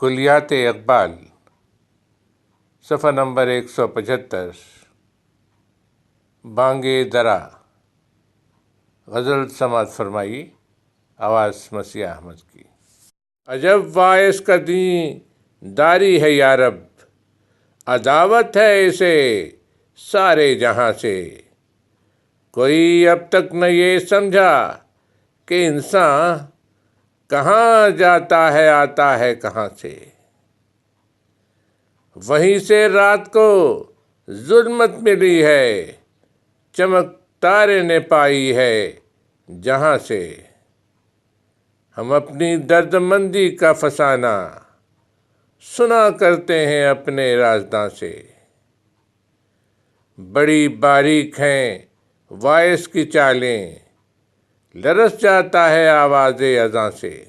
کلیات اقبال، صفحہ نمبر 175۔ بانگ درا، غزل سماعت فرمائی، آواز مسیح احمد کی۔ عجب باعث کا دین داری ہے یا رب، عداوت ہے اسے سارے جہاں سے۔ کوئی اب تک نہ یہ سمجھا کہ انسان کہاں جاتا ہے آتا ہے کہاں سے۔ وہیں سے رات کو ظلمت ملی ہے، چمک تارے نے پائی ہے جہاں سے۔ ہم اپنی درد مندی کا فسانہ سنا کرتے ہیں اپنے رازداں سے۔ بڑی باریک ہیں وائس کی چالیں، لرز جاتا ہے آواز اذاں سے۔